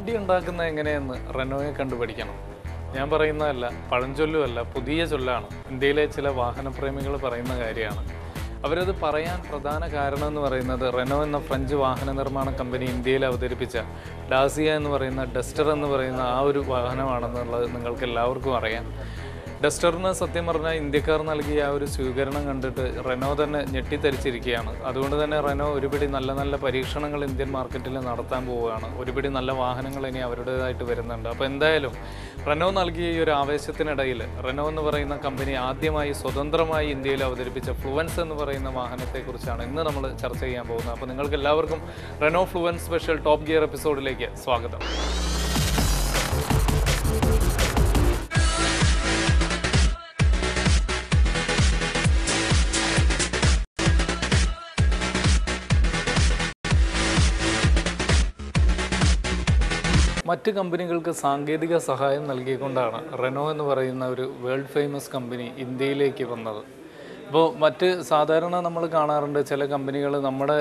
വണ്ടി ഉണ്ടാക്കുന്നത് എങ്ങനെയെന്ന് റെനോയെ കണ്ടുപഠിക്കണം. ഞാൻ പറയുന്നതല്ല, പഴഞ്ചൊല്ലുമല്ല, പുതിയ ചൊല്ലാണ്. ഇന്ത്യയിലെ ചില വാഹനപ്രേമികൾ പറയുന്ന കാര്യമാണ്. അവരത് പറയാൻ പ്രധാന കാരണം എന്ന് പറയുന്നത് റെനോ എന്ന ഫ്രഞ്ച് വാഹന നിർമ്മാണ കമ്പനി ഇന്ത്യയിൽ അവതരിപ്പിച്ച ഡാസിയ എന്ന് പറയുന്ന ഡസ്റ്റർ എന്ന് പറയുന്ന ആ ഒരു വാഹനമാണെന്നുള്ളത് നിങ്ങൾക്ക് എല്ലാവർക്കും അറിയാം. ഡസ്റ്ററിന് സത്യം പറഞ്ഞാൽ ഇന്ത്യക്കാർ നൽകിയ ആ ഒരു സ്വീകരണം കണ്ടിട്ട് റെനോ തന്നെ ഞെട്ടിത്തരിച്ചിരിക്കുകയാണ്. അതുകൊണ്ട് തന്നെ റെനോ ഒരുപിടി നല്ല നല്ല പരീക്ഷണങ്ങൾ ഇന്ത്യൻ മാർക്കറ്റിൽ നടത്താൻ പോവുകയാണ്. ഒരുപിടി നല്ല വാഹനങ്ങൾ ഇനി അവരുടേതായിട്ട് വരുന്നുണ്ട്. അപ്പോൾ എന്തായാലും റെനോ നൽകിയ ഈ ഒരു ആവേശത്തിനിടയിൽ റെനോ എന്ന് പറയുന്ന കമ്പനി ആദ്യമായി സ്വതന്ത്രമായി ഇന്ത്യയിൽ അവതരിപ്പിച്ച ഫ്ലുവൻസ് എന്ന് പറയുന്ന വാഹനത്തെക്കുറിച്ചാണ് ഇന്ന് നമ്മൾ ചർച്ച ചെയ്യാൻ പോകുന്നത്. അപ്പോൾ നിങ്ങൾക്ക് എല്ലാവർക്കും Renault Fluence special Top Gear എപ്പിസോഡിലേക്ക് സ്വാഗതം. മറ്റ് കമ്പനികൾക്ക് സാങ്കേതിക സഹായം നൽകിക്കൊണ്ടാണ് റെനോ എന്ന് പറയുന്ന ഒരു വേൾഡ് ഫേമസ് കമ്പനി ഇന്ത്യയിലേക്ക് വന്നത്. അപ്പോൾ സാധാരണ നമ്മൾ കാണാറുണ്ട്, ചില കമ്പനികൾ നമ്മുടെ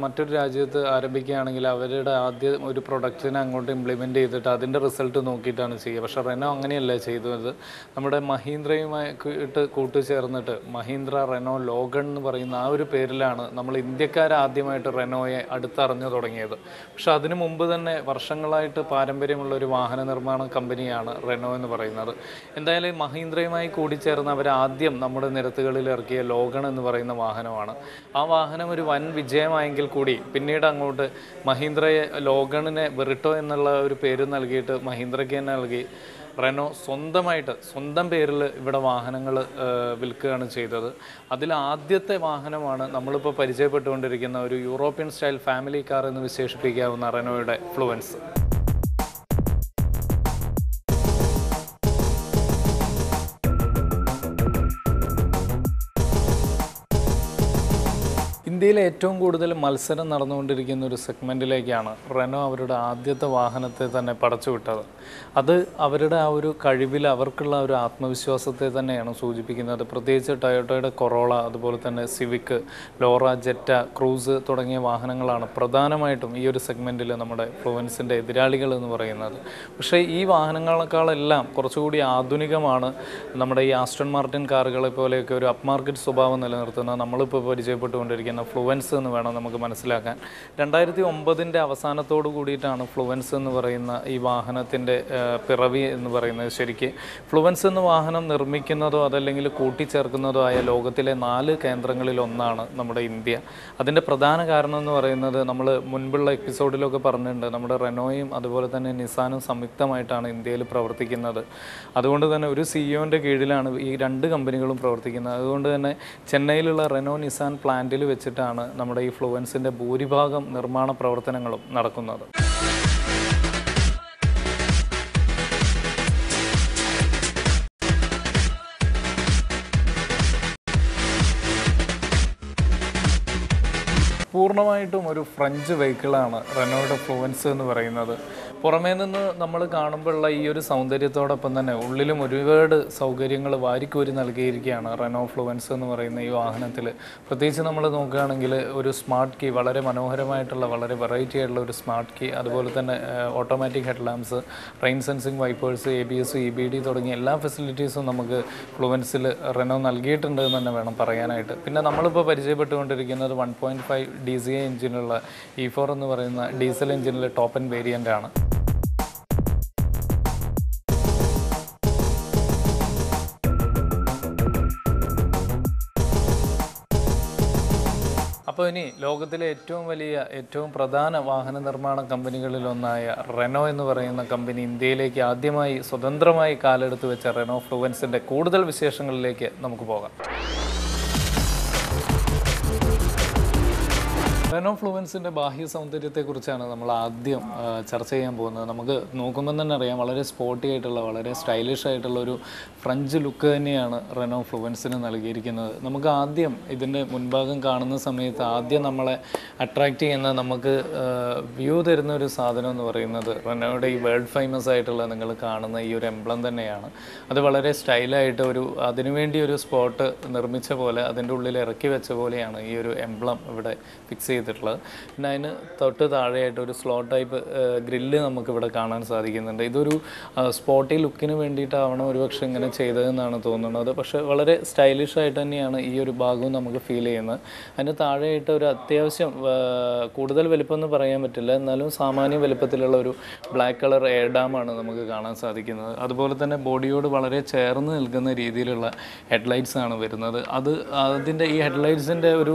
മറ്റൊരു രാജ്യത്ത് ആരംഭിക്കുകയാണെങ്കിൽ അവരുടെ ആദ്യം ഒരു പ്രൊഡക്റ്റിനെ അങ്ങോട്ട് ഇംപ്ലിമെൻറ്റ് ചെയ്തിട്ട് അതിൻ്റെ റിസൾട്ട് നോക്കിയിട്ടാണ് ചെയ്യുക. പക്ഷേ റെനോ അങ്ങനെയല്ല ചെയ്തത്. നമ്മുടെ മഹീന്ദ്രയുമായിട്ട് കൂട്ടുചേർന്നിട്ട് മഹീന്ദ്ര റെനോ ലോഗൺ എന്ന് പറയുന്ന ആ ഒരു പേരിലാണ് നമ്മൾ ഇന്ത്യക്കാർ ആദ്യമായിട്ട് റെനോയെ അടുത്തറിഞ്ഞു തുടങ്ങിയത്. പക്ഷെ അതിനു മുമ്പ് തന്നെ വർഷങ്ങളായിട്ട് പാരമ്പര്യമുള്ള ഒരു വാഹന നിർമ്മാണ കമ്പനിയാണ് റെനോ എന്ന് പറയുന്നത്. എന്തായാലും മഹീന്ദ്രയുമായി കൂടിച്ചേർന്ന് അവർ ആദ്യം നമ്മുടെ നിരത്തുകളിൽ ഇറക്കി ലോഗൺ എന്ന് പറയുന്ന വാഹനമാണ്. ആ വാഹനം ഒരു വൻ വിജയമായെങ്കിൽ കൂടി പിന്നീട് അങ്ങോട്ട് മഹീന്ദ്രയെ ലോഗണിനെ വെറിട്ടോ എന്നുള്ള ഒരു പേര് നൽകിയിട്ട് മഹീന്ദ്രയ്ക്ക് തന്നെ നൽകി റെനോ സ്വന്തം പേരിൽ ഇവിടെ വാഹനങ്ങൾ വിൽക്കുകയാണ് ചെയ്തത്. അതിൽ ആദ്യത്തെ വാഹനമാണ് നമ്മളിപ്പോൾ പരിചയപ്പെട്ടുകൊണ്ടിരിക്കുന്ന ഒരു യൂറോപ്യൻ സ്റ്റൈൽ ഫാമിലി കാർ എന്ന് വിശേഷിപ്പിക്കാവുന്ന റെനോയുടെ ഫ്ലുവൻസ്. ഇന്ത്യയിൽ ഏറ്റവും കൂടുതൽ മത്സരം നടന്നുകൊണ്ടിരിക്കുന്ന ഒരു സെഗ്മെൻറ്റിലേക്കാണ് റെനോ അവരുടെ ആദ്യത്തെ വാഹനത്തെ തന്നെ പടച്ചുവിട്ടത്. അത് അവരുടെ ആ ഒരു കഴിവിൽ അവർക്കുള്ള ഒരു ആത്മവിശ്വാസത്തെ തന്നെയാണ് സൂചിപ്പിക്കുന്നത്. പ്രത്യേകിച്ച് ടൊയോട്ടയുടെ കൊറോള, അതുപോലെ തന്നെ സിവിക്, ലോറ, ജെറ്റ, ക്രൂസ് തുടങ്ങിയ വാഹനങ്ങളാണ് പ്രധാനമായിട്ടും ഈ ഒരു സെഗ്മെൻറ്റിൽ നമ്മുടെ ഫ്ലുവൻസിൻ്റെ എതിരാളികൾ എന്ന് പറയുന്നത്. പക്ഷേ ഈ വാഹനങ്ങളെക്കാളെല്ലാം കുറച്ചുകൂടി ആധുനികമാണ് നമ്മുടെ ഈ ആസ്റ്റൺ മാർട്ടിൻ കാറുകളെ പോലെയൊക്കെ ഒരു അപ്പ് മാർക്കറ്റ് സ്വഭാവം നിലനിർത്തുന്ന നമ്മളിപ്പോൾ പരിചയപ്പെട്ടുകൊണ്ടിരിക്കുന്ന ഫ്ലുവൻസ് എന്ന് വേണം നമുക്ക് മനസ്സിലാക്കാൻ. 2009 അവസാനത്തോടു കൂടിയിട്ടാണ് ഫ്ലുവൻസ് എന്ന് പറയുന്ന ഈ വാഹനത്തിൻ്റെ പിറവി എന്ന് പറയുന്നത്. ശരിക്ക് ഫ്ലുവൻസ് എന്ന വാഹനം നിർമ്മിക്കുന്നതോ അതല്ലെങ്കിൽ കൂട്ടിച്ചേർക്കുന്നതോ ആയ ലോകത്തിലെ 4 കേന്ദ്രങ്ങളിലൊന്നാണ് നമ്മുടെ ഇന്ത്യ. അതിൻ്റെ പ്രധാന കാരണം എന്ന് പറയുന്നത് നമ്മൾ മുൻപുള്ള എപ്പിസോഡിലൊക്കെ പറഞ്ഞിട്ടുണ്ട്, നമ്മുടെ റെനോയും അതുപോലെ തന്നെ നിസാനും സംയുക്തമായിട്ടാണ് ഇന്ത്യയിൽ പ്രവർത്തിക്കുന്നത്. അതുകൊണ്ട് തന്നെ ഒരു സിഇഒൻ്റെ കീഴിലാണ് ഈ 2 കമ്പനികളും പ്രവർത്തിക്കുന്നത്. അതുകൊണ്ട് തന്നെ ചെന്നൈയിലുള്ള റെനോ നിസാൻ പ്ലാന്റിൽ വെച്ചിട്ടാണ് നമ്മുടെ ഈ ഫ്ലുവൻസിൻ്റെ ഭൂരിഭാഗം നിർമ്മാണ പ്രവർത്തനങ്ങളും നടക്കുന്നത്. പൂർണ്ണമായിട്ടും ഒരു ഫ്രഞ്ച് വെഹിക്കിളാണ് റെനോയുടെ ഫ്ലുവൻസ് എന്ന് പറയുന്നത്. പുറമേ നിന്ന് നമ്മൾ കാണുമ്പോഴുള്ള ഈ ഒരു സൗന്ദര്യത്തോടൊപ്പം തന്നെ ഉള്ളിലും ഒരുപാട് സൗകര്യങ്ങൾ വാരിക്കോരി നൽകിയിരിക്കുകയാണ് റെനോ ഫ്ലുവൻസ് എന്ന് പറയുന്ന ഈ വാഹനത്തിൽ. പ്രത്യേകിച്ച് നമ്മൾ നോക്കുകയാണെങ്കിൽ ഒരു സ്മാർട്ട് കീ, വളരെ മനോഹരമായിട്ടുള്ള വളരെ വെറൈറ്റി ആയിട്ടുള്ള ഒരു സ്മാർട്ട് കീ, അതുപോലെ തന്നെ automatic head lamps, rain sensing wipers, ABS, EBD തുടങ്ങിയ എല്ലാ ഫെസിലിറ്റീസും നമുക്ക് ഫ്ലുവൻസിൽ റെനോ നൽകിയിട്ടുണ്ട് എന്ന് തന്നെ വേണം പറയാനായിട്ട്. പിന്നെ നമ്മളിപ്പോൾ പരിചയപ്പെട്ടുകൊണ്ടിരിക്കുന്നത് 1.5 DCI എഞ്ചിനുള്ള E4 എന്ന് പറയുന്ന ഡീസൽ എഞ്ചിനിലെ ടോപ്പ് എൻഡ് വേരിയൻ്റ് ആണ്. അപ്പോൾ ഇനി ലോകത്തിലെ ഏറ്റവും വലിയ ഏറ്റവും പ്രധാന വാഹന നിർമ്മാണ കമ്പനികളിലൊന്നായ റെനോ എന്ന് പറയുന്ന കമ്പനി ഇന്ത്യയിലേക്ക് ആദ്യമായി സ്വതന്ത്രമായി കാലെടുത്ത് വെച്ച റെനോ ഫ്ലുവൻസിൻ്റെ കൂടുതൽ വിശേഷങ്ങളിലേക്ക് നമുക്ക് പോകാം. റെനോ ഫ്ലുവൻസിൻ്റെ ബാഹ്യ സൗന്ദര്യത്തെക്കുറിച്ചാണ് നമ്മൾ ആദ്യം ചർച്ച ചെയ്യാൻ പോകുന്നത്. നമുക്ക് നോക്കുമ്പോൾ തന്നെ അറിയാം, വളരെ സ്പോർട്ടി ആയിട്ടുള്ള വളരെ സ്റ്റൈലിഷ് ആയിട്ടുള്ള ഒരു ഫ്രഞ്ച് ലുക്ക് തന്നെയാണ് റെനോ ഫ്ലുവൻസിന് നൽകിയിരിക്കുന്നത്. നമുക്ക് ആദ്യം ഇതിൻ്റെ മുൻഭാഗം കാണുന്ന സമയത്ത് ആദ്യം നമ്മളെ അട്രാക്റ്റ് ചെയ്യുന്ന, നമുക്ക് വ്യൂ തരുന്ന ഒരു സാധനം എന്ന് പറയുന്നത് റെനോയുടെ ഈ വേൾഡ് ഫേമസ് ആയിട്ടുള്ള നിങ്ങൾ കാണുന്ന ഈ ഒരു എംബ്ലം തന്നെയാണ്. അത് വളരെ സ്റ്റൈലായിട്ട് അതിനുവേണ്ടി ഒരു സ്പോട്ട് നിർമ്മിച്ച പോലെ അതിൻ്റെ ഉള്ളിൽ ഇറക്കി വെച്ച പോലെയാണ് ഈ ഒരു എംബ്ലം ഇവിടെ ഫിക്സ് ചെയ്ത് ചെയ്തിട്ടുള്ളത്. പിന്നെ അതിന് തൊട്ട് താഴെയായിട്ട് ഒരു സ്ലോ ടൈപ്പ് ഗ്രില്ല് നമുക്കിവിടെ കാണാൻ സാധിക്കുന്നുണ്ട്. ഇതൊരു സ്പോർട്ടി ലുക്കിന് വേണ്ടിയിട്ടാവണം ഒരുപക്ഷെ ഇങ്ങനെ ചെയ്തതെന്നാണ് തോന്നുന്നത്. പക്ഷേ വളരെ സ്റ്റൈലിഷ് ആയിട്ട് തന്നെയാണ് ഈ ഒരു ഭാഗവും നമുക്ക് ഫീൽ ചെയ്യുന്നത്. അതിന് താഴെയായിട്ട് ഒരു അത്യാവശ്യം കൂടുതൽ വലിപ്പമൊന്നും പറയാൻ പറ്റില്ല, എന്നാലും സാമാന്യ വലിപ്പത്തിലുള്ള ഒരു ബ്ലാക്ക് കളർ എയർ ഡാമാണ് നമുക്ക് കാണാൻ സാധിക്കുന്നത്. അതുപോലെ തന്നെ ബോഡിയോട് വളരെ ചേർന്ന് നിൽക്കുന്ന രീതിയിലുള്ള ഹെഡ്ലൈറ്റ്സ് ആണ് വരുന്നത്. അതിൻ്റെ ഈ ഹെഡ്ലൈറ്റ്സിൻ്റെ ഒരു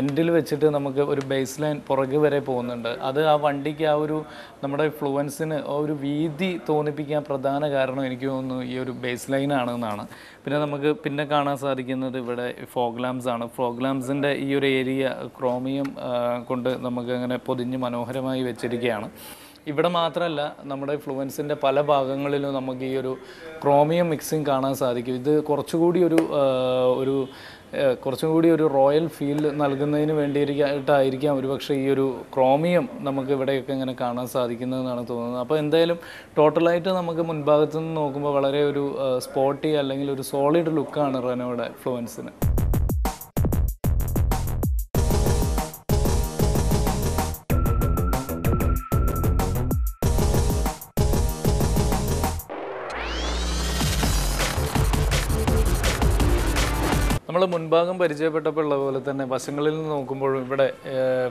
എൻഡിൽ വെച്ചിട്ട് നമുക്ക് ഒരു ബേസ് ലൈൻ പുറകെ വരെ പോകുന്നുണ്ട്. അത് ആ വണ്ടിക്ക് ആ ഒരു നമ്മുടെ ഫ്ലുവൻസിന് ഒരു വീതി തോന്നിപ്പിക്കാൻ പ്രധാന കാരണം എനിക്ക് തോന്നുന്നു ഈ ഒരു ബേസ് ലൈൻ ആണെന്നാണ്. പിന്നെ നമുക്ക് പിന്നെ കാണാൻ സാധിക്കുന്നത് ഇവിടെ ഫോഗ് ലാംപ്സ് ആണ്. ഫോഗ് ലാംപ്സിൻ്റെ ഈ ഒരു ഏരിയ ക്രോമിയം കൊണ്ട് നമുക്ക് അങ്ങനെ പൊതിഞ്ഞ് മനോഹരമായി വെച്ചിരിക്കുകയാണ്. ഇവിടെ മാത്രമല്ല, നമ്മുടെ ഫ്ലുവൻസിൻ്റെ പല ഭാഗങ്ങളിലും നമുക്ക് ഈ ഒരു ക്രോമിയം മിക്സിങ് കാണാൻ സാധിക്കും. ഇത് കുറച്ചുകൂടി ഒരു റോയൽ ഫീൽ നൽകുന്നതിന് വേണ്ടിയിട്ടായിരിക്കാം ഒരുപക്ഷെ ഈ ഒരു ക്രോമിയം നമുക്ക് ഇവിടെയൊക്കെ ഇങ്ങനെ കാണാൻ സാധിക്കുന്നതെന്നാണ് തോന്നുന്നത്. അപ്പോൾ എന്തായാലും ടോട്ടലായിട്ട് നമുക്ക് മുൻഭാഗത്തു നിന്ന് നോക്കുമ്പോൾ വളരെ ഒരു സ്പോർട്ടി അല്ലെങ്കിൽ ഒരു സോളിഡ് ലുക്കാണ് റെനോയുടെ ഫ്ലുവൻസിന്. നമ്മൾ മുൻഭാഗം പരിചയപ്പെട്ടപ്പോൾ ഉള്ള പോലെ തന്നെ വശങ്ങളിൽ നിന്ന് നോക്കുമ്പോഴും ഇവിടെ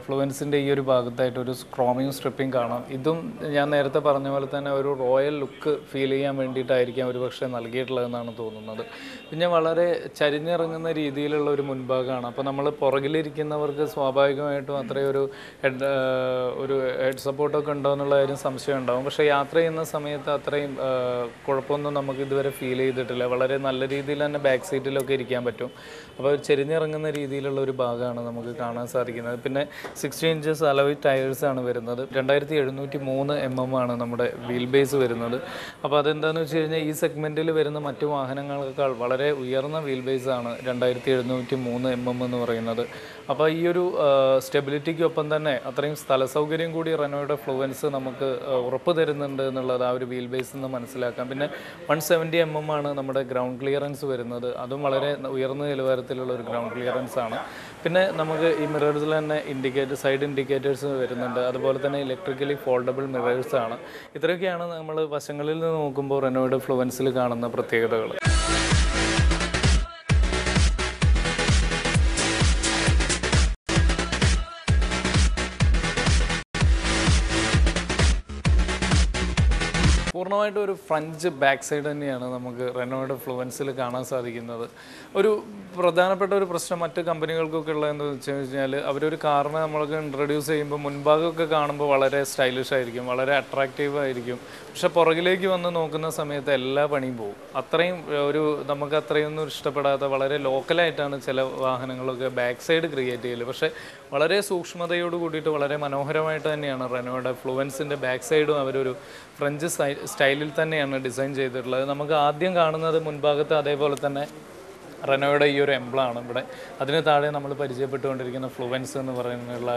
ഫ്ലുവൻസിൻ്റെ ഈ ഒരു ഭാഗത്തായിട്ട് ഒരു ക്രോമിയം സ്ട്രിപ്പിംഗ് കാണാം. ഇതും ഞാൻ നേരത്തെ പറഞ്ഞ പോലെ തന്നെ ഒരു റോയൽ ലുക്ക് ഫീൽ ചെയ്യാൻ വേണ്ടിയിട്ടായിരിക്കാം ഒരു പക്ഷേ നൽകിയിട്ടുള്ളതെന്നാണ് തോന്നുന്നത്. പിന്നെ വളരെ ചരിഞ്ഞിറങ്ങുന്ന രീതിയിലുള്ള ഒരു മുൻഭാഗമാണ്. അപ്പോൾ നമ്മൾ പുറകിലിരിക്കുന്നവർക്ക് സ്വാഭാവികമായിട്ടും അത്രയും ഒരു ഹെഡ് സപ്പോർട്ടൊക്കെ ഉണ്ടോ എന്നുള്ള കാര്യം സംശയം ഉണ്ടാകും. പക്ഷേ യാത്ര ചെയ്യുന്ന സമയത്ത് അത്രയും കുഴപ്പമൊന്നും നമുക്ക് ഇതുവരെ ഫീൽ ചെയ്തിട്ടില്ല. വളരെ നല്ല രീതിയിൽ തന്നെ ബാക്ക് സീറ്റിലൊക്കെ ഇരിക്കാൻ പറ്റും. അപ്പോൾ ചെരിഞ്ഞിറങ്ങുന്ന രീതിയിലുള്ള ഒരു ഭാഗമാണ് നമുക്ക് കാണാൻ സാധിക്കുന്നത്. പിന്നെ 60 ഇഞ്ചസ് അലോയ് ടയേഴ്സാണ് വരുന്നത്. 2703 mm ആണ് നമ്മുടെ വീൽ ബേസ് വരുന്നത്. അപ്പോൾ അതെന്താണെന്ന് വെച്ച് കഴിഞ്ഞാൽ ഈ സെഗ്മെൻറ്റിൽ വരുന്ന മറ്റു വാഹനങ്ങളെക്കാൾ വളരെ ഉയർന്ന വീൽ ബേസാണ് 2703 mm എന്ന് പറയുന്നത്. അപ്പോൾ ഈ ഒരു സ്റ്റെബിലിറ്റിക്കൊപ്പം തന്നെ അത്രയും സ്ഥല സൗകര്യം കൂടി റെനോയുടെ ഫ്ലുവൻസ് നമുക്ക് ഉറപ്പ് തരുന്നുണ്ട് എന്നുള്ളത് ആ ഒരു വീൽ ബേസിൽ നിന്ന് മനസ്സിലാക്കാം. പിന്നെ 170 mm ആണ് നമ്മുടെ ഗ്രൗണ്ട് ക്ലിയറൻസ് വരുന്നത്. അതും വളരെ ഉയർന്ന നിലവാരത്തിലുള്ള ഒരു ഗ്രൗണ്ട് ക്ലിയറൻസ് ആണ്. പിന്നെ നമുക്ക് ഈ മിറേഴ്സിൽ തന്നെ സൈഡ് ഇൻഡിക്കേറ്റേഴ്സ് വരുന്നുണ്ട്. അതുപോലെ തന്നെ ഇലക്ട്രിക്കലി ഫോൾഡബിൾ മിറേഴ്സ് ആണ്. ഇത്രയൊക്കെയാണ് നമ്മൾ വശങ്ങളിൽ നിന്ന് നോക്കുമ്പോൾ റെനോയുടെ ഫ്ലുവൻസിൽ കാണുന്ന പ്രത്യേകതകൾ. പൂർണ്ണമായിട്ടും ഒരു ഫ്രഞ്ച് ബാക്ക് സൈഡ് തന്നെയാണ് നമുക്ക് റെനോയുടെ ഫ്ലുവൻസിൽ കാണാൻ സാധിക്കുന്നത്. ഒരു പ്രധാനപ്പെട്ട ഒരു പ്രശ്നം മറ്റ് കമ്പനികൾക്കൊക്കെ ഉള്ളതെന്ന് വെച്ച് കഴിഞ്ഞാൽ അവരൊരു കാറിനെ നമ്മൾക്ക് ഇൻട്രൊഡ്യൂസ് ചെയ്യുമ്പോൾ മുൻഭാഗമൊക്കെ കാണുമ്പോൾ വളരെ സ്റ്റൈലിഷ് ആയിരിക്കും, വളരെ അട്രാക്റ്റീവ് ആയിരിക്കും. പക്ഷെ പുറകിലേക്ക് വന്ന് നോക്കുന്ന സമയത്ത് എല്ലാ പണിയും പോകും. അത്രയും നമുക്ക് അത്രയൊന്നും ഇഷ്ടപ്പെടാത്ത വളരെ ലോക്കലായിട്ടാണ് ചില വാഹനങ്ങളൊക്കെ ബാക്ക് സൈഡ് ക്രിയേറ്റ് ചെയ്യൽ. പക്ഷേ വളരെ സൂക്ഷ്മതയോട് കൂടിയിട്ട് വളരെ മനോഹരമായിട്ട് തന്നെയാണ് റെനോയുടെ ഫ്ലുവൻസിൻ്റെ ബാക്ക് സൈഡും അവരൊരു ഫ്രഞ്ച് സ്റ്റൈലിൽ തന്നെയാണ് ഡിസൈൻ ചെയ്തിട്ടുള്ളത്. നമുക്ക് ആദ്യം കാണുന്നത് മുൻഭാഗത്ത് അതേപോലെ തന്നെ റെനോയുടെ ഈ ഒരു എംബ്ലമാണ് ഇവിടെ. അതിന് താഴെ നമ്മൾ പരിചയപ്പെട്ടുകൊണ്ടിരിക്കുന്ന ഫ്ലുവൻസ് എന്ന് പറയുന്നുള്ള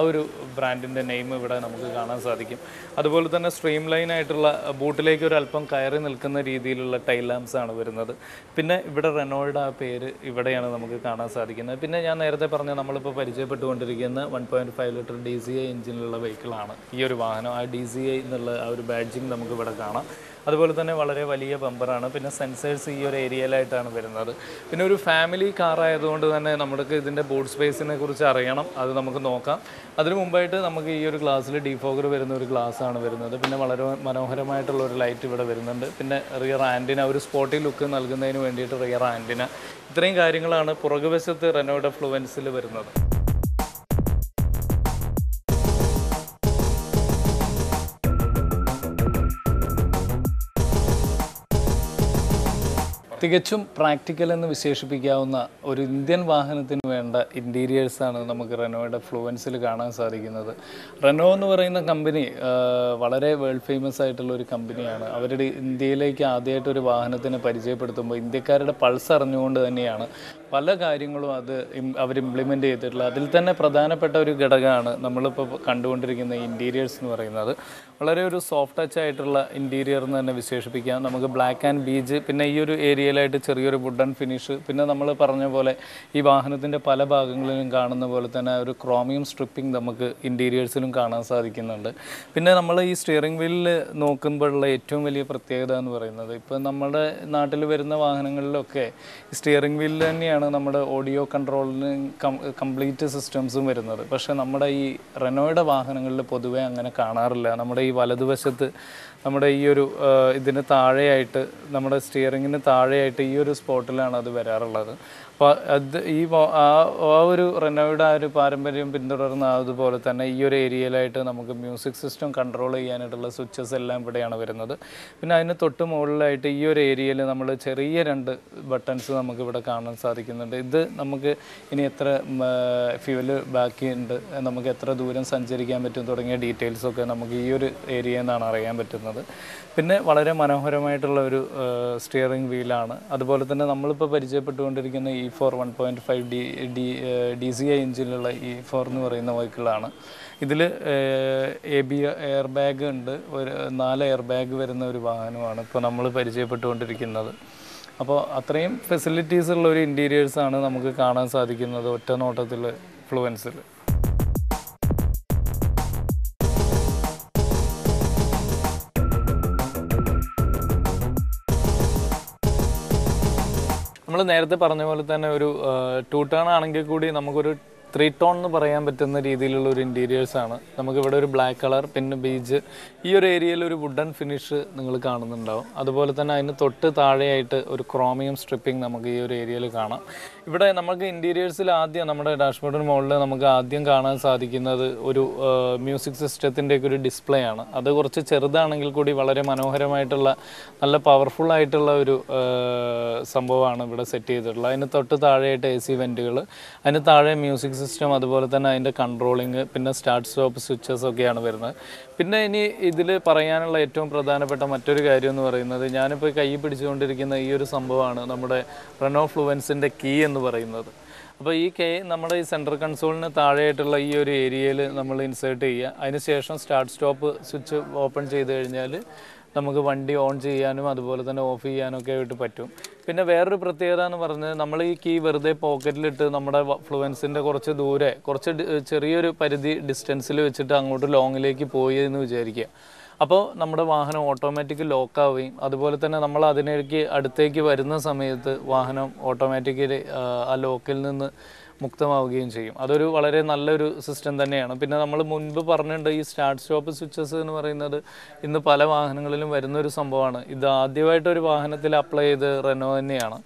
ഒരു ബ്രാൻഡിൻ്റെ നെയിം ഇവിടെ നമുക്ക് കാണാൻ സാധിക്കും. അതുപോലെ തന്നെ സ്ട്രീം ലൈൻ ആയിട്ടുള്ള ബൂട്ടിലേക്ക് ഒരു അല്പം കയറി നിൽക്കുന്ന രീതിയിലുള്ള ടൈൽ ലാംപ്സ് ആണ് വരുന്നത്. പിന്നെ ഇവിടെ റെനോയുടെ ആ പേര് ഇവിടെയാണ് നമുക്ക് കാണാൻ സാധിക്കുന്നത്. പിന്നെ ഞാൻ നേരത്തെ പറഞ്ഞ നമ്മളിപ്പോൾ പരിചയപ്പെട്ടുകൊണ്ടിരിക്കുന്ന 1.5 ലിറ്റർ DCI എഞ്ചിനിലുള്ള വെഹിക്കിളാണ് ഈ ഒരു വാഹനം. ആ DCI എന്നുള്ള ആ ഒരു ബാഡ്ജിങ് നമുക്ക് ഇവിടെ കാണാം. അതുപോലെ തന്നെ വളരെ വലിയ ബമ്പറാണ്. പിന്നെ സെൻസേഴ്സ് ഈ ഒരു ഏരിയയിലായിട്ടാണ് വരുന്നത്. പിന്നെ ഒരു ഫാമിലി കാർ ആയതുകൊണ്ട് തന്നെ നമുക്ക് ഇതിൻ്റെ ബൂട്ട് സ്പേസിനെ കുറിച്ച് അറിയണം. അത് നമുക്ക് നോക്കാം. അതിനു മുമ്പായിട്ട് നമുക്ക് ഈ ഒരു ഗ്ലാസ്സിൽ ഡീഫോഗർ വരുന്ന ഒരു ഗ്ലാസ് ആണ് വരുന്നത്. പിന്നെ വളരെ മനോഹരമായിട്ടുള്ള ഒരു ലൈറ്റ് ഇവിടെ വരുന്നുണ്ട്. പിന്നെ റിയർ ആൻറ്റിന, ഒരു സ്പോർട്ടി ലുക്ക് നൽകുന്നതിന് വേണ്ടിയിട്ട് റിയർ ആൻറ്റിന, ഇത്രയും കാര്യങ്ങളാണ് പുറകുവശത്ത് റെനോയുടെ ഫ്ലുവൻസിൽ വരുന്നത്. തികച്ചും പ്രാക്ടിക്കൽ എന്ന് വിശേഷിപ്പിക്കാവുന്ന ഒരു ഇന്ത്യൻ വാഹനത്തിന് വേണ്ട ഇൻറ്റീരിയേഴ്സാണ് നമുക്ക് റെനോയുടെ ഫ്ലുവൻസിൽ കാണാൻ സാധിക്കുന്നത്. റെനോ എന്ന് പറയുന്ന കമ്പനി വളരെ വേൾഡ് ഫേമസ് ആയിട്ടുള്ള ഒരു കമ്പനിയാണ്. അവരുടെ ഇന്ത്യയിലേക്ക് ആദ്യമായിട്ട് ഒരു വാഹനത്തിനെ പരിചയപ്പെടുത്തുമ്പോൾ ഇന്ത്യക്കാരുടെ പൾസ് അറിഞ്ഞുകൊണ്ട് തന്നെയാണ് പല കാര്യങ്ങളും അവർ ഇംപ്ലിമെൻ്റ് ചെയ്തിട്ടുള്ളത്. അതിൽ തന്നെ പ്രധാനപ്പെട്ട ഒരു ഘടകമാണ് നമ്മളിപ്പോൾ കണ്ടുകൊണ്ടിരിക്കുന്ന ഇൻറ്റീരിയേഴ്സ് എന്ന് പറയുന്നത്. വളരെ ഒരു സോഫ്റ്റ് ടച്ച് ആയിട്ടുള്ള ഇൻറ്റീരിയർ എന്ന് തന്നെ വിശേഷിപ്പിക്കാം. നമുക്ക് ബ്ലാക്ക് ആൻഡ് ബീജ്, പിന്നെ ഈ ഒരു ഏരിയ ഏരിയയിലായിട്ട് ചെറിയൊരു വുഡൻ ഫിനിഷ്, പിന്നെ നമ്മൾ പറഞ്ഞ പോലെ ഈ വാഹനത്തിൻ്റെ പല ഭാഗങ്ങളിലും കാണുന്ന പോലെ തന്നെ ഒരു ക്രോമിയം സ്ട്രിപ്പിംഗ് നമുക്ക് ഇൻറ്റീരിയേഴ്സിലും കാണാൻ സാധിക്കുന്നുണ്ട്. പിന്നെ നമ്മൾ ഈ സ്റ്റിയറിംഗ് വീലിൽ നോക്കുമ്പോഴുള്ള ഏറ്റവും വലിയ പ്രത്യേകത എന്ന് പറയുന്നത്, ഇപ്പോൾ നമ്മുടെ നാട്ടിൽ വരുന്ന വാഹനങ്ങളിലൊക്കെ സ്റ്റിയറിംഗ് വീലിൽ തന്നെയാണ് നമ്മുടെ ഓഡിയോ കൺട്രോളിന് കംപ്ലീറ്റ് സിസ്റ്റംസും വരുന്നത്. പക്ഷേ നമ്മുടെ ഈ റെനോയുടെ വാഹനങ്ങളിൽ പൊതുവേ അങ്ങനെ കാണാറില്ല. നമ്മുടെ ഈ വലതുവശത്ത് നമ്മുടെ ഈ ഒരു ഇതിന് താഴെയായിട്ട്, നമ്മുടെ സ്റ്റിയറിങ്ങിന് താഴെയായിട്ട് ഈ ഒരു സ്പോട്ടിലാണ് അത് വരാറുള്ളത്. അപ്പോൾ അത് ആ ഒരു റെനോയുടെ ആ ഒരു പാരമ്പര്യം പിന്തുടർന്ന അതുപോലെ തന്നെ ഈ ഒരു ഏരിയയിലായിട്ട് നമുക്ക് മ്യൂസിക് സിസ്റ്റം കൺട്രോൾ ചെയ്യാനായിട്ടുള്ള സ്വിച്ചസ് എല്ലാം ഇവിടെയാണ് വരുന്നത്. പിന്നെ അതിന് തൊട്ട് മുകളിലായിട്ട് ഈ ഒരു ഏരിയയിൽ നമ്മൾ ചെറിയ 2 ബട്ടൺസ് നമുക്കിവിടെ കാണാൻ സാധിക്കുന്നുണ്ട്. ഇത് നമുക്ക് ഇനി എത്ര ഫ്യൂവൽ ബാക്കിയുണ്ട്, നമുക്ക് എത്ര ദൂരം സഞ്ചരിക്കാൻ പറ്റും തുടങ്ങിയ ഡീറ്റെയിൽസൊക്കെ നമുക്ക് ഈ ഒരു ഏരിയയിൽ നിന്നാണ് അറിയാൻ പറ്റുന്നത്. പിന്നെ വളരെ മനോഹരമായിട്ടുള്ള ഒരു സ്റ്റിയറിംഗ് വീലാണ്. അതുപോലെ തന്നെ നമ്മളിപ്പോൾ പരിചയപ്പെട്ടുകൊണ്ടിരിക്കുന്ന E4 1.5 DCI എഞ്ചിനുള്ള E4 എന്ന് പറയുന്ന വെഹിക്കിളാണ്. ഇതിൽ എയർ ബാഗ് ഉണ്ട്, ഒരു 4 എയർ ബാഗ് വരുന്ന ഒരു വാഹനമാണ് ഇപ്പോൾ നമ്മൾ പരിചയപ്പെട്ടുകൊണ്ടിരിക്കുന്നത്. അപ്പോൾ അത്രയും ഫെസിലിറ്റീസ് ഉള്ള ഒരു ഇൻറ്റീരിയേഴ്സാണ് നമുക്ക് കാണാൻ സാധിക്കുന്നത് ഒറ്റ നോട്ടത്തിൽ ഫ്ലുവൻസിൽ. നമ്മൾ നേരത്തെ പറഞ്ഞ പോലെ തന്നെ ഒരു 2 ടേൺ ആണെങ്കിൽ കൂടി നമുക്കൊരു 3 ടോൺ എന്ന് പറയാൻ പറ്റുന്ന രീതിയിലുള്ള ഒരു ഇൻറ്റീരിയേഴ്സാണ്. നമുക്കിവിടെ ഒരു ബ്ലാക്ക് കളർ, പിന്നെ ബീജ്, ഈ ഒരു ഏരിയയിൽ ഒരു വുഡൻ ഫിനിഷ് നിങ്ങൾ കാണുന്നുണ്ടാവും. അതുപോലെ തന്നെ അതിന് തൊട്ട് താഴെയായിട്ട് ഒരു ക്രോമിയം സ്ട്രിപ്പിംഗ് നമുക്ക് ഈ ഒരു ഏരിയയിൽ കാണാം. ഇവിടെ നമുക്ക് ഇൻറ്റീരിയേഴ്സിൽ ആദ്യം നമ്മുടെ ഡാഷ്ബോർഡിന് മുകളിൽ നമുക്ക് ആദ്യം കാണാൻ സാധിക്കുന്നത് ഒരു മ്യൂസിക് സിസ്റ്റത്തിൻ്റെയൊക്കെ ഒരു ഡിസ്പ്ലേ ആണ്. അത് കുറച്ച് ചെറുതാണെങ്കിൽ കൂടി വളരെ മനോഹരമായിട്ടുള്ള നല്ല പവർഫുൾ ആയിട്ടുള്ള ഒരു സംഭവമാണ് ഇവിടെ സെറ്റ് ചെയ്തിട്ടുള്ളത്. അതിന് തൊട്ട് താഴെയായിട്ട് AC വെൻറ്റുകൾ, അതിന് താഴെ മ്യൂസിക് സിസ്റ്റം, അതുപോലെ തന്നെ അതിൻ്റെ കൺട്രോളിങ്, പിന്നെ സ്റ്റാർട്ട് സ്റ്റോപ്പ് സ്വിച്ചസ് ഒക്കെയാണ് വരുന്നത്. പിന്നെ ഇനി ഇതിൽ പറയാനുള്ള ഏറ്റവും പ്രധാനപ്പെട്ട മറ്റൊരു കാര്യം എന്ന് പറയുന്നത്, ഞാനിപ്പോൾ കൈ പിടിച്ചുകൊണ്ടിരിക്കുന്ന ഈ ഒരു സംഭവമാണ് നമ്മുടെ റെനോ ഫ്ലുവൻസിൻ്റെ കീ എന്ന് പറയുന്നത്. അപ്പോൾ ഈ കീ നമ്മുടെ ഈ സെൻട്രൽ കൺസോളിന് താഴെയായിട്ടുള്ള ഈ ഒരു ഏരിയയിൽ നമ്മൾ ഇൻസേർട്ട് ചെയ്യുക. അതിന് ശേഷം സ്റ്റാർട്ട് സ്റ്റോപ്പ് സ്വിച്ച് ഓപ്പൺ ചെയ്ത് കഴിഞ്ഞാൽ നമുക്ക് വണ്ടി ഓൺ ചെയ്യാനും അതുപോലെ തന്നെ ഓഫ് ചെയ്യാനും ഒക്കെ ആയിട്ട് പറ്റും. പിന്നെ വേറൊരു പ്രത്യേകത എന്ന് പറഞ്ഞത്, നമ്മൾ ഈ കീ വെറുതെ പോക്കറ്റിലിട്ട് നമ്മുടെ ഫ്ലുവൻസിൻ്റെ കുറച്ച് ദൂരെ, കുറച്ച് ചെറിയൊരു പരിധി ഡിസ്റ്റൻസിൽ വെച്ചിട്ട് അങ്ങോട്ട് ലോങ്ങിലേക്ക് പോയി എന്ന് വിചാരിക്കുക. അപ്പോൾ നമ്മുടെ വാഹനം ഓട്ടോമാറ്റിക് ലോക്കാവുകയും അതുപോലെ തന്നെ നമ്മൾ അതിലേക്ക് അടുത്തേക്ക് വരുന്ന സമയത്ത് വാഹനം ഓട്ടോമാറ്റിക്കലി ആ ലോക്കിൽ നിന്ന് മുക്തമാവുകയും ചെയ്യും. അതൊരു വളരെ നല്ലൊരു സിസ്റ്റം തന്നെയാണ്. പിന്നെ നമ്മൾ മുൻപ് പറഞ്ഞിട്ടുണ്ട്, ഈ സ്റ്റാർട്ട് സ്റ്റോപ്പ് സ്വിച്ചസ് എന്ന് പറയുന്നത് ഇന്ന് പല വാഹനങ്ങളിലും വരുന്നൊരു സംഭവമാണ്. ഇത് ആദ്യമായിട്ട് ഒരു വാഹനത്തിൽ അപ്ലൈ ചെയ്ത് റെനോ തന്നെയാണ്.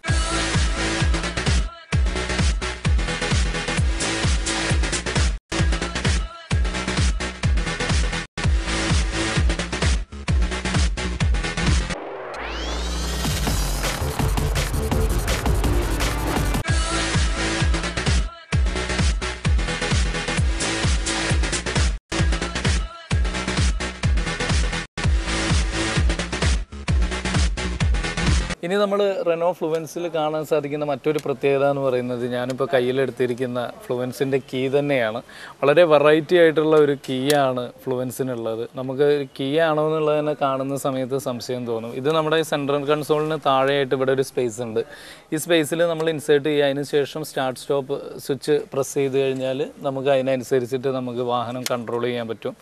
ഇനി നമ്മൾ റെനോ ഫ്ലുവൻസിൽ കാണാൻ സാധിക്കുന്ന മറ്റൊരു പ്രത്യേകത എന്ന് പറയുന്നത്, ഞാനിപ്പോൾ കയ്യിലെടുത്തിരിക്കുന്ന ഫ്ലുവൻസിൻ്റെ കീ തന്നെയാണ്. വളരെ വെറൈറ്റി ആയിട്ടുള്ള ഒരു കീ ആണ് ഫ്ലുവൻസിനുള്ളത്. നമുക്ക് കീ ആണോ എന്നുള്ളത് തന്നെ കാണുന്ന സമയത്ത് സംശയം തോന്നും. ഇത് നമ്മുടെ സെൻട്രൽ കൺസോളിന് താഴെയായിട്ട് ഇവിടെ ഒരു സ്പേസ് ഉണ്ട്. ഈ സ്പേസിൽ നമ്മൾ ഇൻസേർട്ട് ചെയ്യുക, അതിന് ശേഷം സ്റ്റാർട്ട് സ്റ്റോപ്പ് സ്വിച്ച് പ്രസ് ചെയ്ത് കഴിഞ്ഞാൽ നമുക്ക് അതിനനുസരിച്ചിട്ട് നമുക്ക് വാഹനം കൺട്രോൾ ചെയ്യാൻ പറ്റും,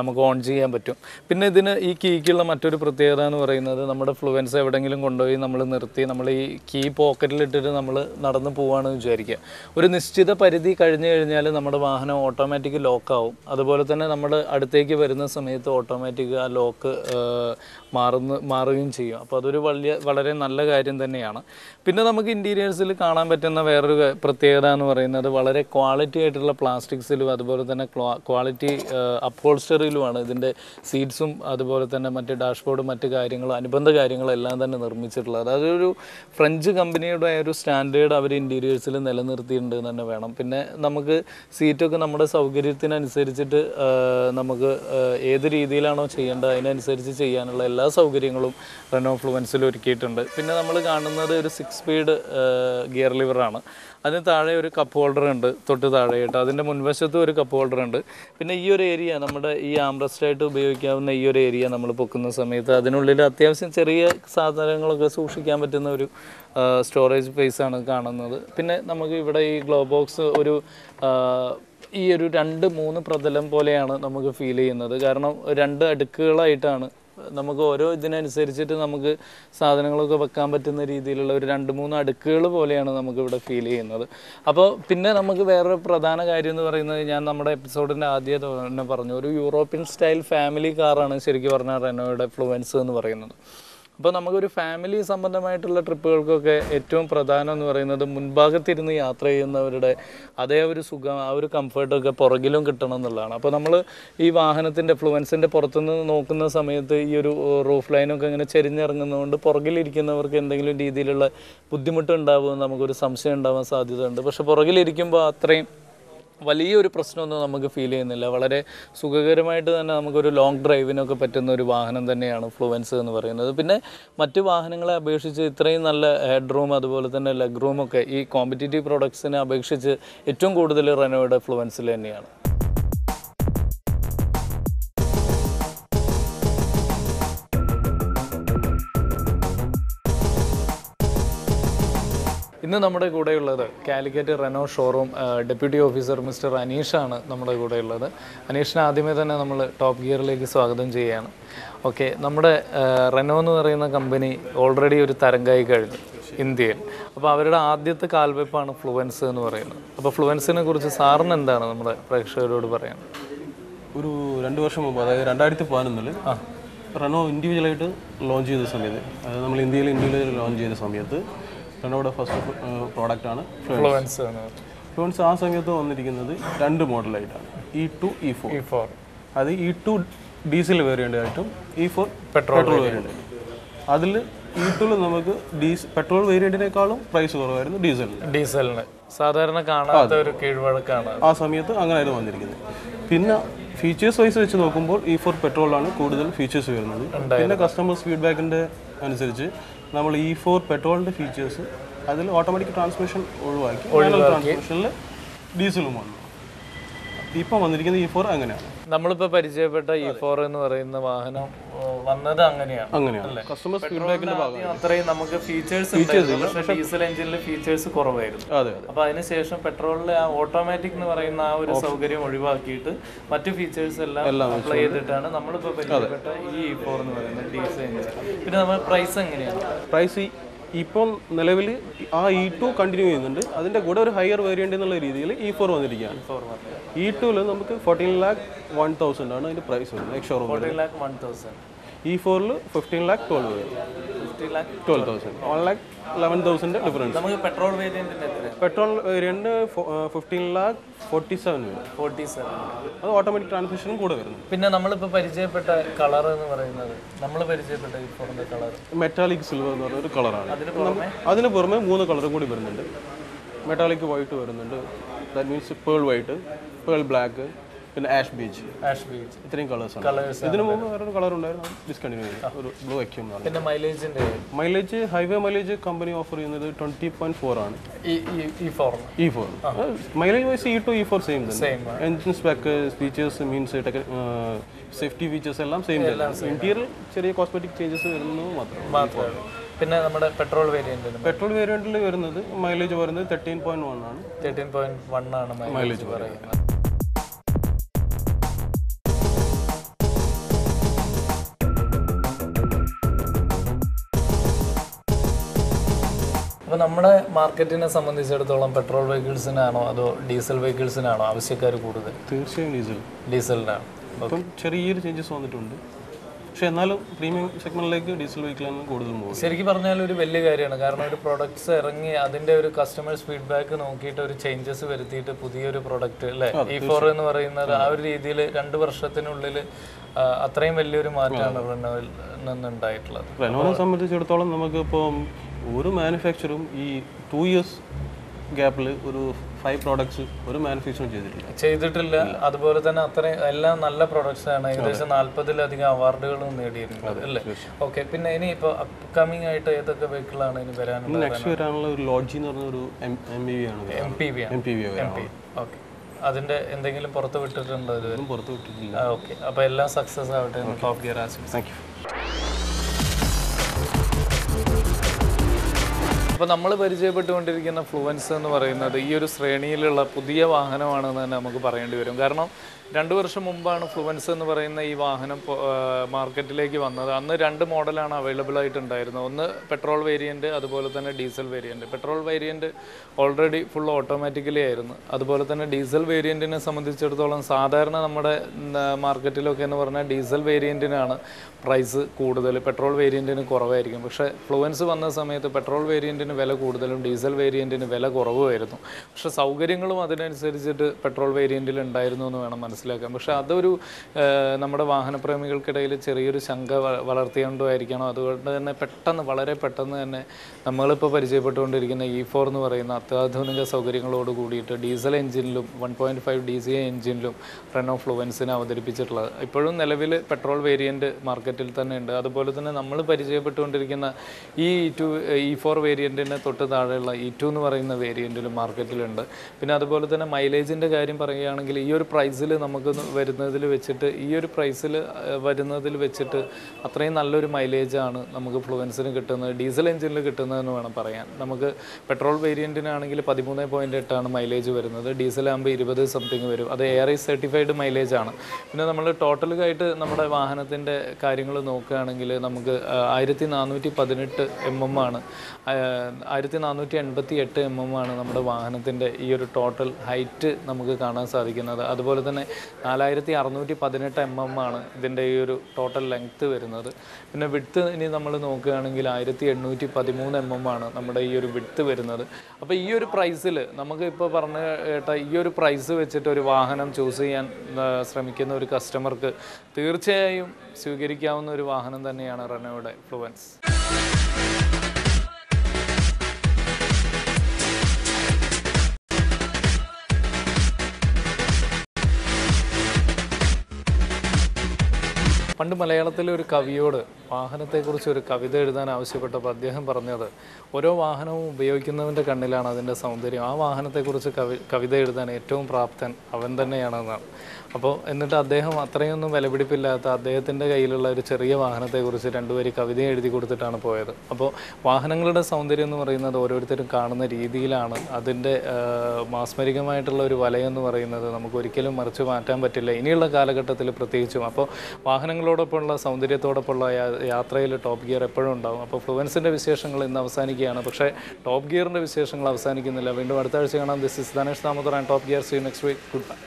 നമുക്ക് ഓൺ ചെയ്യാൻ പറ്റും. പിന്നെ ഇതിന് ഈ കീക്കുള്ള മറ്റൊരു പ്രത്യേകത എന്ന് പറയുന്നത്, നമ്മുടെ ഫ്ലുവൻസ് എവിടെയെങ്കിലും കൊണ്ടുപോയി നമ്മൾ നിർത്തി നമ്മൾ ഈ കീ പോക്കറ്റിലിട്ടിട്ട് നമ്മൾ നടന്ന് പോവുകയാണെന്ന് വിചാരിക്കുക. ഒരു നിശ്ചിത പരിധി കഴിഞ്ഞ് കഴിഞ്ഞാൽ നമ്മുടെ വാഹനം ഓട്ടോമാറ്റിക് ലോക്കാവും. അതുപോലെ തന്നെ നമ്മൾ അടുത്തേക്ക് വരുന്ന സമയത്ത് ഓട്ടോമാറ്റിക് ആ ലോക്ക് മാറുകയും ചെയ്യും. അപ്പോൾ അതൊരു വളരെ നല്ല കാര്യം തന്നെയാണ്. പിന്നെ നമുക്ക് ഇൻറ്റീരിയേഴ്സിൽ കാണാൻ പറ്റുന്ന വേറൊരു പ്രത്യേകത എന്ന് പറയുന്നത്, വളരെ ക്വാളിറ്റി ആയിട്ടുള്ള പ്ലാസ്റ്റിക്സിലും അതുപോലെ തന്നെ ക്വാളിറ്റി അപ്ഹോൾസ്റ്ററിയിലുമാണ് ഇതിൻ്റെ സീറ്റ്സും അതുപോലെ തന്നെ മറ്റ് ഡാഷ്ബോർഡും മറ്റ് കാര്യങ്ങളും അനുബന്ധ കാര്യങ്ങളും എല്ലാം തന്നെ നിർമ്മിച്ചിട്ടുള്ളത്. അതൊരു ഫ്രഞ്ച് കമ്പനിയുടെ ഒരു സ്റ്റാൻഡേർഡ് അവർ ഇൻറ്റീരിയേഴ്സിൽ നിലനിർത്തിയിട്ടുണ്ട് എന്ന് തന്നെ വേണം. പിന്നെ നമുക്ക് സീറ്റൊക്കെ നമ്മുടെ സൗകര്യത്തിനനുസരിച്ചിട്ട് നമുക്ക് ഏത് രീതിയിലാണോ ചെയ്യേണ്ടത് അതിനനുസരിച്ച് ചെയ്യാനുള്ള എല്ലാ സൗകര്യങ്ങളും റെനോ ഫ്ലുവൻസിൽ ഒരുക്കിയിട്ടുണ്ട്. പിന്നെ നമ്മൾ കാണുന്നത് ഒരു 6 സ്പീഡ് ഗിയർ ലിവറാണ്. അതിന് താഴെ ഒരു കപ്പ് ഹോൾഡർ ഉണ്ട്, തൊട്ട് താഴെയായിട്ട് അതിൻ്റെ മുൻവശത്തും ഒരു കപ്പ് ഹോൾഡർ ഉണ്ട്. പിന്നെ ഈ ഒരു ഏരിയ നമ്മുടെ ഈ ആംബ്രസ്റ്റായിട്ട് ഉപയോഗിക്കാവുന്ന ഈ ഒരു ഏരിയ നമ്മൾ പൊക്കുന്ന സമയത്ത് അതിനുള്ളിൽ അത്യാവശ്യം ചെറിയ സാധനങ്ങളൊക്കെ സാധനങ്ങളൊക്കെ സൂക്ഷിക്കാൻ പറ്റുന്ന ഒരു സ്റ്റോറേജ് സ്പേസാണ് കാണുന്നത്. പിന്നെ നമുക്ക് ഇവിടെ ഈ ഗ്ലോ ബോക്സ് ഒരു ഈ ഒരു 2-3 പ്രതലം പോലെയാണ് നമുക്ക് ഫീൽ ചെയ്യുന്നത്. കാരണം 2 അടുക്കുകളായിട്ടാണ് നമുക്ക് ഓരോ ഇതിനനുസരിച്ചിട്ട് നമുക്ക് സാധനങ്ങളൊക്കെ വെക്കാൻ പറ്റുന്ന രീതിയിലുള്ള ഒരു 2-3 അടുക്കുകൾ പോലെയാണ് നമുക്കിവിടെ ഫീൽ ചെയ്യുന്നത്. അപ്പോൾ പിന്നെ നമുക്ക് വേറൊരു പ്രധാന കാര്യം എന്ന് പറയുന്നത്, ഞാൻ നമ്മുടെ എപ്പിസോഡിൻ്റെ ആദ്യം തന്നെ പറഞ്ഞു, ഒരു യൂറോപ്യൻ സ്റ്റൈൽ ഫാമിലി കാറാണ് ശരിക്കും പറഞ്ഞാൽ റെനോയുടെ ഫ്ലുവൻസ് എന്ന് പറയുന്നത്. അപ്പോൾ നമുക്കൊരു ഫാമിലി സംബന്ധമായിട്ടുള്ള ട്രിപ്പുകൾക്കൊക്കെ ഏറ്റവും പ്രധാനം എന്ന് പറയുന്നത് മുൻഭാഗത്തിരുന്ന് യാത്ര ചെയ്യുന്നവരുടെ അതേ ഒരു സുഖം, ആ ഒരു കംഫർട്ടൊക്കെ പുറകിലും കിട്ടണം എന്നുള്ളതാണ്. അപ്പോൾ നമ്മൾ ഈ വാഹനത്തിൻ്റെ ഫ്ലുവൻസിൻ്റെ പുറത്തുനിന്ന് നോക്കുന്ന സമയത്ത് ഈ ഒരു റൂഫ് ലൈനൊക്കെ ഇങ്ങനെ ചെരിഞ്ഞിറങ്ങുന്നതുകൊണ്ട് പുറകിലിരിക്കുന്നവർക്ക് എന്തെങ്കിലും രീതിയിലുള്ള ബുദ്ധിമുട്ടുണ്ടാകുമെന്ന് നമുക്കൊരു സംശയം ഉണ്ടാവാൻ സാധ്യതയുണ്ട്. പക്ഷേ പുറകിലിരിക്കുമ്പോൾ അത്രയും വലിയൊരു പ്രശ്നമൊന്നും നമുക്ക് ഫീൽ ചെയ്യുന്നില്ല. വളരെ സുഖകരമായിട്ട് തന്നെ നമുക്കൊരു ലോങ് ഡ്രൈവിനൊക്കെ പറ്റുന്ന ഒരു വാഹനം തന്നെയാണ് ഫ്ലുവൻസ് എന്ന് പറയുന്നത്. പിന്നെ മറ്റ് വാഹനങ്ങളെ അപേക്ഷിച്ച് ഇത്രയും നല്ല ഹെഡ് റൂം അതുപോലെ തന്നെ ലെഗ് റൂമൊക്കെ ഈ കോമ്പറ്റീറ്റീവ് പ്രൊഡക്ട്സിനെ അപേക്ഷിച്ച് ഏറ്റവും കൂടുതൽ റെനോയുടെ ഫ്ലുവൻസിൽ തന്നെയാണ്. ഇന്ന് നമ്മുടെ കൂടെയുള്ളത് Calicut Renault showroom deputy officer mister അനീഷാണ് നമ്മുടെ കൂടെയുള്ളത്. അനീഷിനെ ആദ്യമേ തന്നെ നമ്മൾ ടോപ്പ് ഗിയറിലേക്ക് സ്വാഗതം ചെയ്യുകയാണ്. ഓക്കെ, നമ്മുടെ റെനോ എന്ന് പറയുന്ന കമ്പനി ഓൾറെഡി ഒരു തരംഗമായി കഴിഞ്ഞു ഇന്ത്യയിൽ. അപ്പോൾ അവരുടെ ആദ്യത്തെ കാൽവെപ്പാണ് ഫ്ലുവൻസ് എന്ന് പറയുന്നത്. അപ്പോൾ ഫ്ലുവൻസിനെ കുറിച്ച് സാറിന് എന്താണ് നമ്മുടെ പ്രേക്ഷകരോട് പറയാൻ? ഒരു 2 വർഷം മുമ്പ്, അതായത് 2011 റെനോ ഇൻഡിവിജ്വലായിട്ട് ലോഞ്ച് ചെയ്ത സമയത്ത്, അതായത് നമ്മൾ ഇന്ത്യയിൽ ലോഞ്ച് ചെയ്ത സമയത്ത് റെനോയുടെ ഫസ്റ്റ് പ്രോഡക്റ്റാണ് ഫ്ലുവൻസ്. ഫ്ലുവൻസ് ആ സമയത്ത് വന്നിരിക്കുന്നത് 2 മോഡലായിട്ടാണ്, E2, E4. അത് E2 ഡീസൽ വേരിയൻ്റ് ആയിട്ടും E4 പെട്രോൾ വേരിയൻ്റ് ആയിട്ടും. അതിൽ E2 നമുക്ക് പെട്രോൾ വേരിയൻറ്റിനേക്കാളും പ്രൈസ് കുറവായിരുന്നു ഡീസലിന്. സാധാരണ കാണാത്ത ഒരു കീഴ്വഴക്കാണ് ആ സമയത്ത് അങ്ങനെയായിരുന്നു വന്നിരിക്കുന്നത്. പിന്നെ ഫീച്ചേഴ്സ് വൈസ് വെച്ച് നോക്കുമ്പോൾ E4 പെട്രോളാണ് കൂടുതൽ ഫീച്ചേഴ്സ് വരുന്നത്. പിന്നെ കസ്റ്റമേഴ്സ് ഫീഡ്ബാക്കിൻ്റെ അനുസരിച്ച് നമ്മൾ E4 പെട്രോളിൻ്റെ ഫീച്ചേഴ്സ് അതിൽ ഓട്ടോമാറ്റിക് ട്രാൻസ്മിഷൻ ഒഴിവാക്കി ട്രാൻസ്മിഷനിൽ ഡീസലും വന്നു. ഇപ്പം വന്നിരിക്കുന്നത് E4 അങ്ങനെയാണ്. നമ്മളിപ്പോൾ പരിചയപ്പെട്ട E4 എന്ന് പറയുന്ന വാഹനം വന്നത് അങ്ങനെയാണ്. കസ്റ്റമേഴ്സ് ഫീഡ്ബാക്കിന്റെ ഭാഗമാണ്. അത്രയും നമുക്ക് ഫീച്ചേഴ്സ് ഡീസൽ എഞ്ചിനിൽ ഫീച്ചേഴ്സ് കുറവായിരുന്നു. അപ്പൊ അതിനുശേഷം പെട്രോളിലെ ആ ഓട്ടോമാറ്റിക് എന്ന് പറയുന്ന ആ ഒരു സൗകര്യം ഒഴിവാക്കിയിട്ട് മറ്റു ഫീച്ചേഴ്സ് എല്ലാം അപ്ലൈ ചെയ്തിട്ടാണ് നമ്മളിപ്പോൾ പരിചയപ്പെട്ട ഈ E4 എന്ന് പറയുന്നത് ഡീസൽ എഞ്ചിൻ. പിന്നെ നമ്മൾ പ്രൈസ് എങ്ങനെയാണ്? പ്രൈസ് ഇപ്പം നിലവിൽ ആ E2 കണ്ടിന്യൂ ചെയ്യുന്നുണ്ട്. അതിൻ്റെ കൂടെ ഒരു ഹയർ വേരിയൻ്റ് എന്നുള്ള രീതിയിൽ E4 വന്നിരിക്കുകയാണ്. E2 നമുക്ക് 14,01,000 ആണ് അതിൻ്റെ പ്രൈസ് വരുന്നത്. എക്സ്ഷോറൂം 14,01,000. E4 15,12,000 വരും. 12,000 1,11,000 ഡിഫറൻസ്. നമുക്ക് പെട്രോൾ വേരിയന്റിന് എത്ര? പെട്രോൾ വേരിയന്റ് 15,47 വരും. 47 അത് ഓട്ടോമാറ്റിക് ട്രാൻസ്മിഷനും കൂടെ വരുന്നു. പിന്നെ നമ്മളിപ്പോൾ പരിചയപ്പെട്ട കളർ എന്ന് പറയുന്നത് പരിചയപ്പെട്ട E4ന്റെ കളർ മെറ്റാലിക് സിൽവർ എന്ന് പറഞ്ഞ ഒരു കളറാണ്. അതിന് പുറമെ 3 കളറും കൂടി വരുന്നുണ്ട്. മെറ്റാലിക് വൈറ്റ് വരുന്നുണ്ട്, that means pearl white, pearl black, പിന്നെ ആഷ് ബീച്ച് ഇത്രയും കളേഴ്സ്. ഇതിനു മുമ്പ് വേറൊരു കളർ ഉണ്ടായിരുന്നു, ഡിസ്കണ്ടിന്യൂ ചെയ്തു, ഒരു ബ്ലൂ അക്യൂം. പിന്നെ mileage highway mileage company offer ചെയ്യുന്നത് 20.4 ആണ്. E4 mileage wise E2 E4 same തന്നെ. Engine spec features means safety features എല്ലാം സെയിം തന്നെ. ഇന്റീരിയർ ചെറിയ കോസ്മെറ്റിക് ചേഞ്ചസ് വരുന്നത് മാത്രം. പിന്നെ നമ്മുടെ പെട്രോൾ വേരിയന്റിൽ വരുന്നത് മൈലേജ് വരുന്നത് 13.1 ആണ്. 13.1 ആണ് മൈലേജ് പറയുന്നത്. അപ്പോൾ നമ്മുടെ മാർക്കറ്റിനെ സംബന്ധിച്ചിടത്തോളം പെട്രോൾ വെഹിക്കിൾസിനാണോ അതോ ഡീസൽ വെഹിക്കിൾസിനാണോ ആവശ്യക്കാർ കൂടുതൽ? തീർച്ചയായും ഡീസലിനാണ്. അപ്പം ചെറിയൊരു ചേഞ്ചസ് വന്നിട്ടുണ്ട്, പക്ഷേ എന്നാലും പ്രീമിയം സെഗ്മെന്റിലേക്ക് ഡീസൽ വെഹിക്കിളാണ് കൂടുതലും പോകുന്നത്. ശരിക്കും പറഞ്ഞാൽ ഒരു വലിയ കാര്യമാണ്. കാരണം ഒരു പ്രൊഡക്ട്സ് ഇറങ്ങി അതിൻ്റെ ഒരു കസ്റ്റമേഴ്സ് ഫീഡ്ബാക്ക് നോക്കിയിട്ട് ഒരു ചേഞ്ചസ് വരുത്തിയിട്ട് പുതിയൊരു പ്രൊഡക്റ്റ് അല്ലേ E4 എന്ന് പറയുന്നത് ആ ഒരു രീതിയിൽ 2 വർഷത്തിനുള്ളിൽ അത്രയും വലിയൊരു മാറ്റമാണ് റെനോയിൽ നിന്നുണ്ടായിട്ടുള്ളത്. റെനോയെ സംബന്ധിച്ചിടത്തോളം നമുക്കിപ്പോൾ ഒരു മാനുഫാക്ചറും ഈ 2 years ഗ്യാപ്പിൽ ഒരു 5 പ്രോഡക്ട്സ് ഒരു മാനുഫാക്ചറും ചെയ്തിട്ടില്ല. അതുപോലെ തന്നെ അത്രയും എല്ലാം നല്ല പ്രോഡക്ട്സ് ആണ്. ഏകദേശം 40-ലധികം അവാർഡുകളും നേടിയിട്ടുണ്ട് അല്ലേ? ഓക്കെ, പിന്നെ ഇനി ഇപ്പോൾ അപ്കമിങ് ആയിട്ട് ഏതൊക്കെ വെഹിക്കിളാണ് ഇനി വരാനുള്ളത്? നെക്സ്റ്റ് വരാനുള്ള ഒരു ലോഡ്ജി എന്ന് പറഞ്ഞ ഒരു MPV ആണ്. ഓക്കെ, അതിന്റെ എന്തെങ്കിലും പുറത്ത് വിട്ടിട്ടുണ്ടോ? പുറത്ത് വിട്ടിട്ടില്ല. ഓക്കെ, അപ്പോൾ എല്ലാം സക്സസ് ആവട്ടെ. ടോപ്പ് ഗിയർ ആശംസിക്കുന്നു. Thank you. അപ്പോൾ നമ്മൾ പരിചയപ്പെട്ടുകൊണ്ടിരിക്കുന്ന ഫ്ലുവൻസ് എന്ന് പറയുന്നത് ഈ ഒരു ശ്രേണിയിലുള്ള പുതിയ വാഹനമാണെന്ന് തന്നെ നമുക്ക് പറയേണ്ടി വരും. കാരണം 2 വർഷം മുമ്പാണ് ഫ്ലുവൻസ് എന്ന് പറയുന്ന ഈ വാഹനം മാർക്കറ്റിലേക്ക് വന്നത്. അന്ന് 2 മോഡലാണ് അവൈലബിൾ ആയിട്ടുണ്ടായിരുന്നത്. ഒന്ന് പെട്രോൾ വേരിയൻറ്റ്, അതുപോലെ തന്നെ diesel variant. Petrol variant already full automatically ആയിരുന്നു. അതുപോലെ തന്നെ ഡീസൽ വേരിയൻറ്റിനെ സംബന്ധിച്ചിടത്തോളം സാധാരണ നമ്മുടെ മാർക്കറ്റിലൊക്കെ എന്ന് പറഞ്ഞാൽ ഡീസൽ വേരിയൻറ്റിനാണ് പ്രൈസ് കൂടുതൽ, പെട്രോൾ വേരിയൻറ്റിന് കുറവായിരിക്കും. പക്ഷേ ഫ്ലുവൻസ് വന്ന സമയത്ത് പെട്രോൾ വേരിയൻറ്റിന് വില കൂടുതലും ഡീസൽ വേരിയൻറ്റിന് വില കുറവുമായിരുന്നു. പക്ഷേ സൗകര്യങ്ങളും അതിനനുസരിച്ചിട്ട് പെട്രോൾ വേരിയൻറ്റിൽ ഉണ്ടായിരുന്നു എന്ന് വേണം മനസ്സിലാക്കാൻ. പക്ഷേ അതൊരു നമ്മുടെ വാഹനപ്രേമികൾക്കിടയിൽ ചെറിയൊരു ശങ്ക വളർത്തിക്കൊണ്ടായിരിക്കണം. അതുകൊണ്ട് തന്നെ വളരെ പെട്ടെന്ന് തന്നെ നമ്മളിപ്പോൾ പരിചയപ്പെട്ടുകൊണ്ടിരിക്കുന്ന E4 എന്ന് പറയുന്ന അത്യാധുനിക സൗകര്യങ്ങളോട് കൂടിയിട്ട് ഡീസൽ എഞ്ചിനിലും 1.5 DCI എഞ്ചിനിലും റെനോ ഫ്ലുവൻസിനെ അവതരിപ്പിച്ചിട്ടുള്ളത്. ഇപ്പോഴും നിലവിൽ പെട്രോൾ വേരിയൻറ്റ് മാർക്കറ്റിൽ തന്നെ ഉണ്ട്. അതുപോലെ തന്നെ നമ്മൾ പരിചയപ്പെട്ടുകൊണ്ടിരിക്കുന്ന ഈ E4 വേരിയൻറ്റിന് തൊട്ട് താഴെയുള്ള E2 എന്ന് പറയുന്ന വേരിയൻറ്റിലും മാർക്കറ്റിലുണ്ട്. പിന്നെ അതുപോലെ തന്നെ മൈലേജിൻ്റെ കാര്യം പറയുകയാണെങ്കിൽ ഈ ഒരു പ്രൈസിൽ നമുക്ക് വരുന്നതിൽ വെച്ചിട്ട് അത്രയും നല്ലൊരു മൈലേജാണ് നമുക്ക് ഫ്ലുവൻസിന് കിട്ടുന്നത്, ഡീസൽ എഞ്ചിനിൽ കിട്ടുന്നതെന്ന് വേണം പറയാൻ. നമുക്ക് പെട്രോൾ വേരിയൻറ്റിനാണെങ്കിൽ 13.8 മൈലേജ് വരുന്നത്, ഡീസലാകുമ്പോൾ 20 സംതിങ് വരും. അത് ARI സർട്ടിഫൈഡ് മൈലേജാണ്. പിന്നെ നമ്മൾ ടോട്ടലായിട്ട് നമ്മുടെ വാഹനത്തിൻ്റെ കാര്യങ്ങൾ നോക്കുകയാണെങ്കിൽ നമുക്ക് 1418 mm ആണ്, 1488 mm ആണ് നമ്മുടെ വാഹനത്തിൻ്റെ ഈ ഒരു ടോട്ടൽ ഹൈറ്റ് നമുക്ക് കാണാൻ സാധിക്കുന്നത്. അതുപോലെ തന്നെ 4618 mm ആണ് ഇതിൻ്റെ ഈ ഒരു ടോട്ടൽ ലെങ്ത്ത് വരുന്നത്. പിന്നെ വിഡ്ത്ത് ഇനി നമ്മൾ നോക്കുകയാണെങ്കിൽ 1813 mm ആണ് നമ്മുടെ ഈ ഒരു വിഡ്ത്ത് വരുന്നത്. അപ്പോൾ ഈ ഒരു പ്രൈസിൽ നമുക്ക് ഇപ്പോൾ പറഞ്ഞ കേട്ട ഈ ഒരു പ്രൈസ് വെച്ചിട്ട് ഒരു വാഹനം ചൂസ് ചെയ്യാൻ ശ്രമിക്കുന്ന ഒരു കസ്റ്റമർക്ക് തീർച്ചയായും സ്വീകരിക്കാവുന്ന ഒരു വാഹനം തന്നെയാണ് റെനോയുടെ ഫ്ലുവൻസ്. പണ്ട് മലയാളത്തിലെ ഒരു കവിയോട് വാഹനത്തെക്കുറിച്ച് ഒരു കവിത എഴുതാൻ ആവശ്യപ്പെട്ടപ്പോൾ അദ്ദേഹം പറഞ്ഞത്, ഓരോ വാഹനവും ഉപയോഗിക്കുന്നവൻ്റെ കണ്ണിലാണ് അതിൻ്റെ സൗന്ദര്യം, ആ വാഹനത്തെക്കുറിച്ച് കവിത എഴുതാൻ ഏറ്റവും പ്രാപ്തൻ അവൻ തന്നെയാണെന്നാണ്. അപ്പോൾ എന്നിട്ട് അദ്ദേഹം അത്രയൊന്നും വിലപിടിപ്പില്ലാത്ത അദ്ദേഹത്തിൻ്റെ കയ്യിലുള്ള ഒരു ചെറിയ വാഹനത്തെക്കുറിച്ച് 2 വരി കവിത എഴുതി കൊടുത്തിട്ടാണ് പോയത്. അപ്പോൾ വാഹനങ്ങളുടെ സൗന്ദര്യം എന്ന് പറയുന്നത് ഓരോരുത്തരും കാണുന്ന രീതിയിലാണ്. അതിൻ്റെ മാസ്മരികമായിട്ടുള്ള ഒരു വലയെന്ന് പറയുന്നത് നമുക്ക് ഒരിക്കലും മറിച്ച് മാറ്റാൻ പറ്റില്ല, ഇനിയുള്ള കാലഘട്ടത്തിൽ പ്രത്യേകിച്ചും. അപ്പോൾ വാഹനങ്ങളോടൊപ്പമുള്ള സൗന്ദര്യത്തോടൊപ്പമുള്ള യാത്രയിൽ ടോപ്പ് ഗിയർ എപ്പോഴും ഉണ്ടാകും. അപ്പോൾ ഫ്ലുവൻസിൻ്റെ വിശേഷങ്ങൾ ഇന്ന് അവസാനിക്കുകയാണ്. പക്ഷേ ടോപ്പ് ഗിയറിൻ്റെ വിശേഷങ്ങൾ അവസാനിക്കുന്നില്ല. വീണ്ടും അടുത്ത ആഴ്ച കാണാം. This is Dhanesh Damodar and Top Gear. See you next week. Good by.